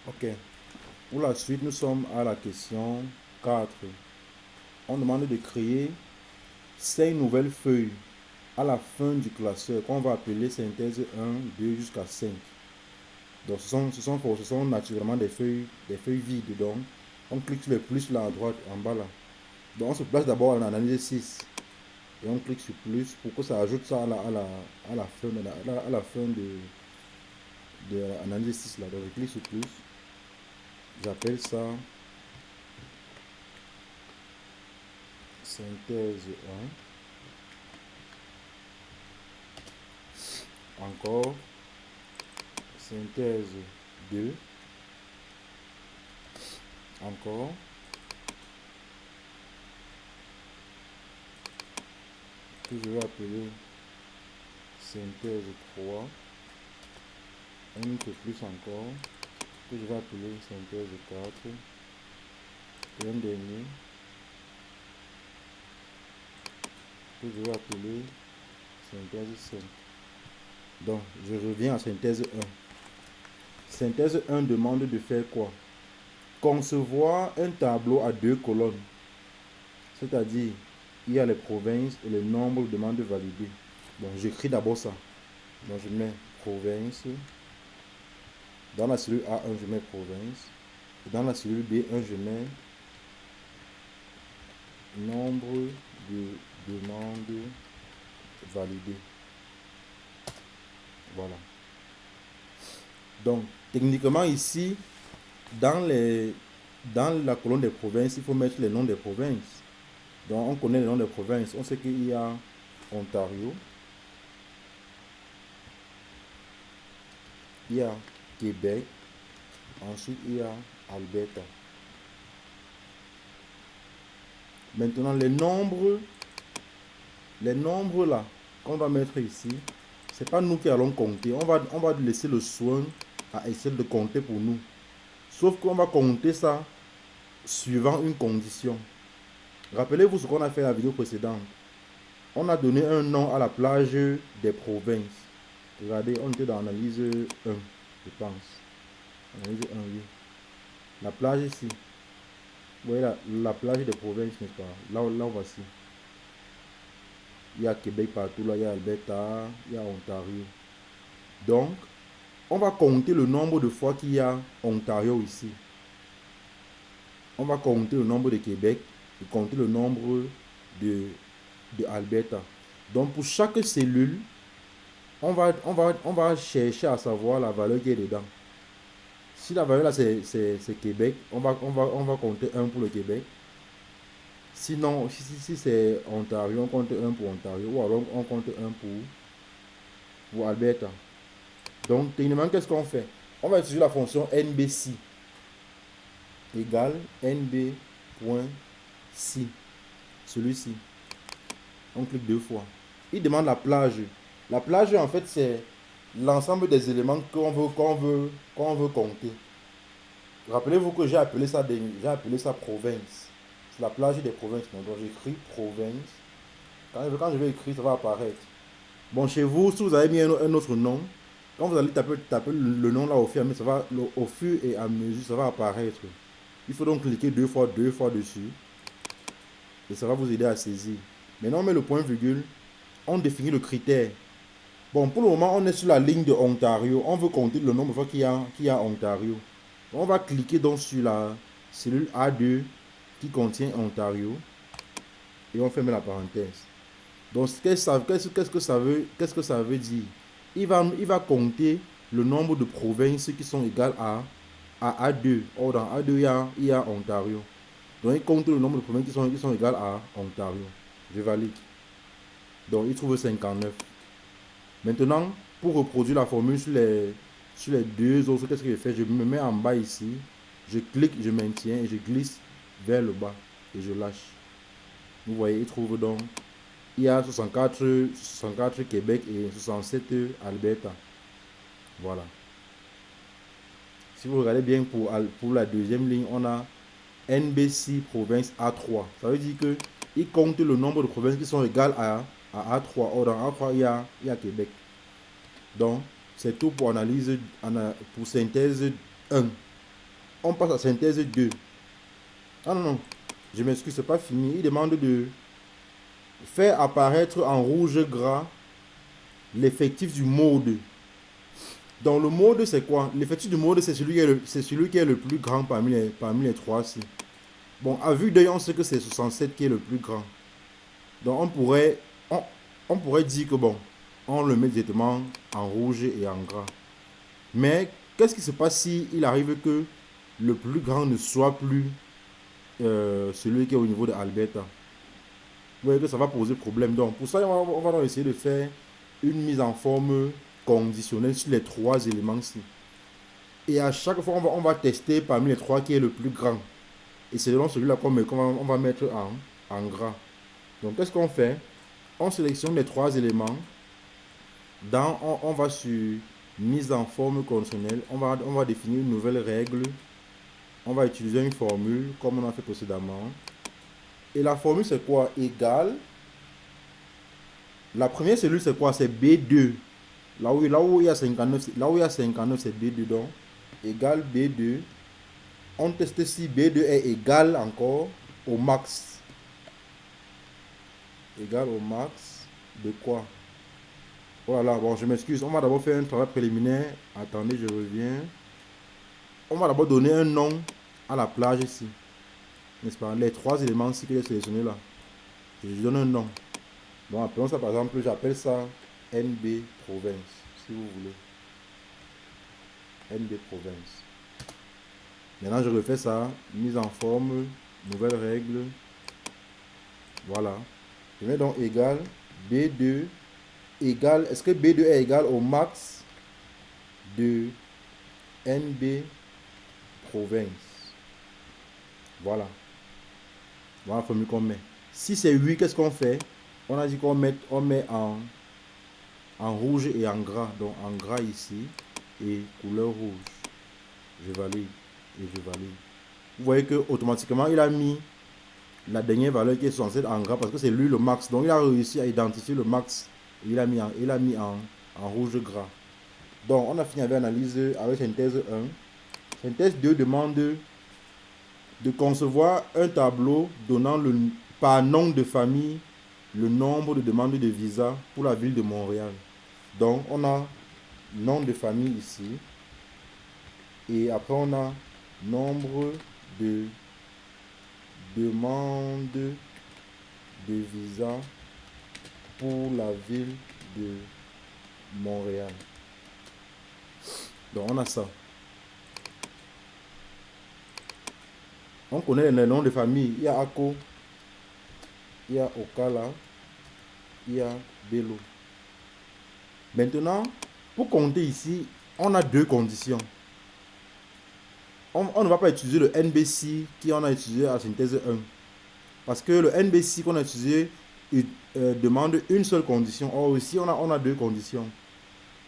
Ok. Pour la suite, nous sommes à la question 4. On demande de créer 5 nouvelles feuilles à la fin du classeur qu'on va appeler synthèse 1, 2 jusqu'à 5. Donc ce sont naturellement des feuilles vides. Donc on clique sur le plus là à droite, en bas là. Donc on se place d'abord à l'analyse 6. Et on clique sur plus pour que ça ajoute ça à la fin, à la fin de l'analyse 6 là. Donc je clique sur plus. J'appelle ça synthèse 1. Encore synthèse 2. Encore que je vais appeler synthèse 3. Un peu plus encore que je vais appeler synthèse 4. Et un dernier que je vais appeler synthèse 5. Donc je reviens à synthèse 1. Synthèse 1 demande de faire quoi? Concevoir un tableau à 2 colonnes, c'est-à-dire il y a les provinces et le nombre de demandes validées. Bon, j'écris d'abord ça. Donc je mets province. Dans la cellule A1, je mets province. Et dans la cellule B1, je mets nombre de demandes validées. Voilà. Donc, techniquement ici, dans la colonne des provinces, il faut mettre les noms des provinces. Donc, on connaît les noms des provinces. On sait qu'il y a Ontario, il y a Québec, ensuite il y a Alberta. Maintenant, les nombres là qu'on va mettre ici, c'est pas nous qui allons compter. On va laisser le soin à Excel de compter pour nous. Sauf qu'on va compter ça suivant une condition. Rappelez-vous ce qu'on a fait à la vidéo précédente. On a donné un nom à la plage des provinces. Regardez, on était dans l'analyse 1, je pense. Analyse 1, oui. La plage ici. Vous voyez la plage des provinces, n'est-ce pas? Là, voici. Il y a Québec partout, là, il y a Alberta, il y a Ontario. Donc, on va compter le nombre de fois qu'il y a Ontario ici. On va compter le nombre de Québec et compter le nombre de Alberta. Donc, pour chaque cellule, on va chercher à savoir la valeur qui est dedans. Si la valeur là c'est Québec, on va compter 1 pour le Québec. Sinon, si c'est Ontario, on compte 1 pour Ontario. Ou alors on compte 1 pour Alberta. Donc, techniquement, qu'est-ce qu'on fait? On va utiliser la fonction NBC égale NB.C. Celui-ci. On clique 2 fois. Il demande la plage. La plage, en fait, c'est l'ensemble des éléments qu'on veut compter. Rappelez-vous que j'ai appelé ça province. C'est la plage des provinces. Donc j'écris province. Quand je vais écrire, ça va apparaître. Bon, chez vous, si vous avez mis un autre nom, quand vous allez taper le nom là au fur et à mesure, ça va apparaître. Il faut donc cliquer deux fois dessus. Et ça va vous aider à saisir. Maintenant, on met le point virgule. On définit le critère. Bon, pour le moment, on est sur la ligne de Ontario. On veut compter le nombre de fois qu'il y a Ontario. On va cliquer donc sur la cellule A2 qui contient Ontario. Et on ferme la parenthèse. Donc, qu'est-ce que ça veut dire? Il va compter le nombre de provinces qui sont égales à A2. Or, dans A2, il y a Ontario. Donc, il compte le nombre de provinces qui sont égales à Ontario. Je valide. Donc, il trouve 59. Maintenant, pour reproduire la formule sur les deux autres, qu'est-ce que je fais? Je me mets en bas ici. Je clique, je maintiens et je glisse vers le bas. Et je lâche. Vous voyez, il trouve donc... Il y a 64 Québec et 67 Alberta. Voilà. Si vous regardez bien pour la deuxième ligne, on a NBC province A3. Ça veut dire que il compte le nombre de provinces qui sont égales à A3. Or, dans A3, il y a Québec. Donc, c'est tout pour pour synthèse 1. On passe à synthèse 2. Ah non, non, je m'excuse, c'est pas fini. Il demande de faire apparaître en rouge gras l'effectif du mode. Dans le mode, c'est quoi? L'effectif du mode, c'est celui qui est le plus grand parmi les trois-ci. Bon, à vue d'œil, on sait que c'est 67 qui est le plus grand. Donc, on pourrait dire que, bon, on le met directement en rouge et en gras. Mais, qu'est-ce qui se passe si il arrive que le plus grand ne soit plus celui qui est au niveau de Alberta? Vous voyez que ça va poser problème. Donc, pour ça, on va donc essayer de faire une mise en forme conditionnelle sur les trois éléments-ci. Et à chaque fois, on va tester parmi les trois qui est le plus grand. Et c'est selon celui-là qu'on va mettre en gras. Donc, qu'est-ce qu'on fait? On sélectionne les trois éléments. On va sur mise en forme conditionnelle. On va définir une nouvelle règle. On va utiliser une formule comme on a fait précédemment. Et la formule, c'est quoi? Égale. La première cellule, c'est quoi? C'est B2. Là où il y a 59, c'est B2. Donc, égale B2. On teste si B2 est égal encore au max. Égal au max de quoi? Voilà, bon, je m'excuse. On va d'abord faire un travail préliminaire. Attendez, je reviens. On va d'abord donner un nom à la plage ici. N'est-ce pas? Les trois éléments ici que j'ai sélectionnés là. Je donne un nom. Bon, appelons ça par exemple, j'appelle ça NB Province, si vous voulez. NB Province. Maintenant, je refais ça. Mise en forme, nouvelle règle. Voilà. Je mets donc égal B2 égal. Est-ce que B2 est égal au max de NB Province? Voilà. Voilà la formule qu'on met. Si c'est 8, qu'est-ce qu'on fait? On a dit qu'on met en rouge et en gras. Donc en gras ici et couleur rouge. Je valide et je valide. Vous voyez que automatiquement il a mis la dernière valeur qui est 67 en gras parce que c'est lui le max. Donc il a réussi à identifier le max. Et il a mis en rouge gras. Donc on a fini avec l'analyse avec synthèse 1. Synthèse 2 demande de concevoir un tableau donnant par nom de famille le nombre de demandes de visa pour la ville de Montréal. Donc on a nom de famille ici. Et après on a nombre de demandes de visa pour la ville de Montréal. Donc on a ça. On connaît les noms de famille. Il y a Ako, il y a Okala, il y a Bello. Maintenant, pour compter ici, on a deux conditions. On ne va pas utiliser le NBC qu'on a utilisé à la synthèse 1. Parce que le NBC qu'on a utilisé demande une seule condition. Or ici, on a deux conditions.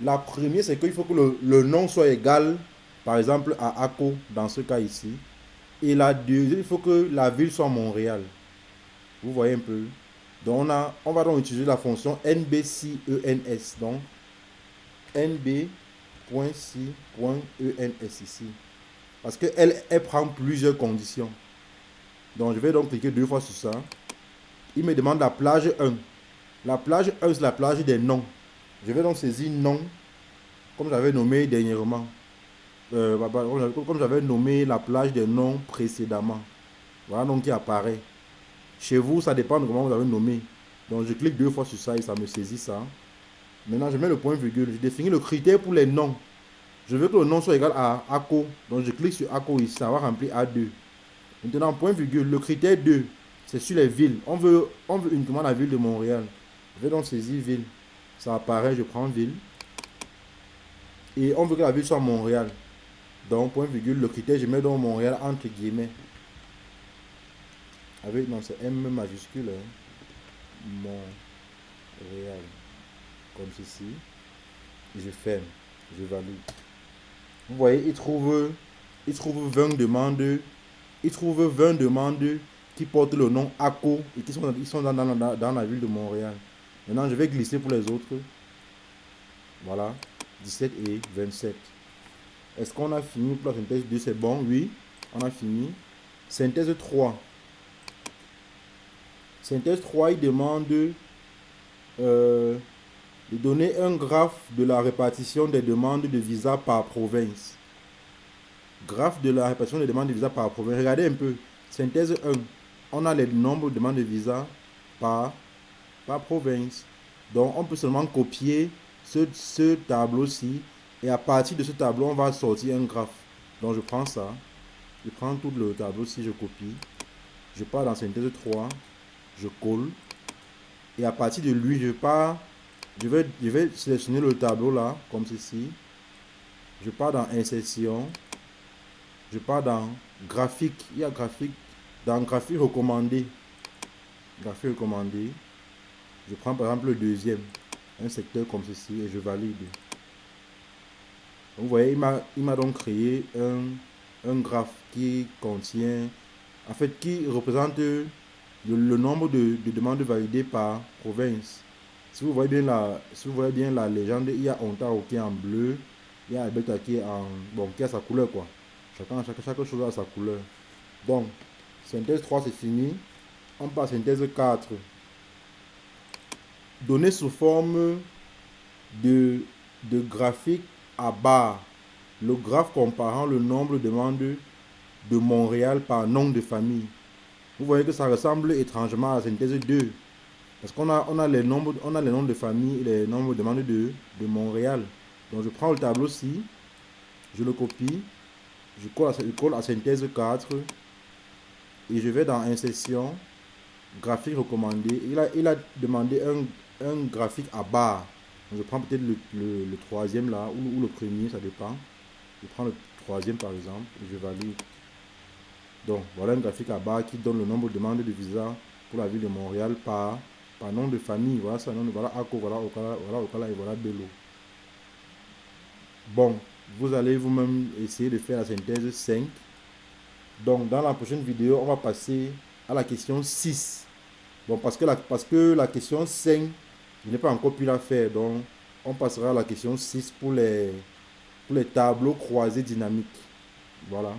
La première, c'est qu'il faut que le nom soit égal, par exemple, à Ako, dans ce cas ici. Et la deuxième, il faut que la ville soit Montréal. Vous voyez un peu. Donc on va donc utiliser la fonction NBCENS. Donc NB.C.ENS ici. Parce qu'elle prend plusieurs conditions. Donc je vais donc cliquer deux fois sur ça. Il me demande la plage 1. La plage 1, c'est la plage des noms. Je vais donc saisir nom, comme j'avais nommé dernièrement. Comme j'avais nommé la plage des noms précédemment. Voilà donc qui apparaît. Chez vous, ça dépend de comment vous avez nommé. Donc je clique deux fois sur ça et ça me saisit ça. Maintenant, je mets le point virgule. Je définis le critère pour les noms. Je veux que le nom soit égal à ACO. Donc je clique sur ACO ici. Ça va remplir A2. Maintenant, point virgule. Le critère 2, c'est sur les villes. On veut uniquement la ville de Montréal. Je vais donc saisir ville. Ça apparaît, je prends ville. Et on veut que la ville soit Montréal. Donc, point virgule, le critère, je mets donc Montréal entre guillemets. Non, c'est M majuscule. Hein. Montréal. Comme ceci. Et je ferme. Je valide. Vous voyez, il trouve 20 demandes. Il trouve 20 demandes qui portent le nom ACO et qui sont dans la ville de Montréal. Maintenant, je vais glisser pour les autres. Voilà. 17 et 27. Est-ce qu'on a fini pour la synthèse 2? C'est bon, oui, on a fini. Synthèse 3. Synthèse 3, il demande de donner un graphe de la répartition des demandes de visa par province. Graphe de la répartition des demandes de visa par province. Regardez un peu. Synthèse 1. On a les nombres de demandes de visa par province. Donc, on peut seulement copier ce tableau-ci. Et à partir de ce tableau, on va sortir un graphe. Donc, je prends ça. Je prends tout le tableau-ci, je copie. Je pars dans synthèse 3. Je colle. Et à partir de lui, je vais sélectionner le tableau là, comme ceci. Je pars dans insertion. Je pars dans graphique. Il y a graphique. Dans graphique recommandé. Graphique recommandé. Je prends par exemple le deuxième. Un secteur comme ceci et je valide. Vous voyez, il m'a donc créé un graphe qui contient, en fait, qui représente le nombre de demandes validées par province. Si vous voyez bien la légende, il y a Ontario qui est en bleu, il y a Alberta qui est qui a sa couleur quoi. Chaque chose a sa couleur. Donc, synthèse 3 c'est fini. On passe à synthèse 4. Données sous forme de graphique à barre. Le graphe comparant le nombre de demandes de Montréal par nom de famille. Vous voyez que ça ressemble étrangement à la synthèse 2. Parce qu'on a les nombres de famille et les nombres de demandes de Montréal. Donc je prends le tableau-ci, je le copie, je colle à synthèse 4 et je vais dans insertion, graphique recommandé. Il a demandé un graphique à barre. Donc je prends peut-être le troisième là, ou le premier, ça dépend. Je prends le troisième par exemple et je valide. Donc voilà un graphique à barre qui donne le nombre de demandes de visa pour la ville de Montréal par nom de famille. Voilà ça, voilà Ako, voilà Okala et voilà Bello. Bon, vous allez vous-même essayer de faire la synthèse 5. Donc dans la prochaine vidéo, on va passer à la question 6. Bon, parce que la question 5, je n'ai pas encore pu la faire. Donc on passera à la question 6 pour les tableaux croisés dynamiques. Voilà.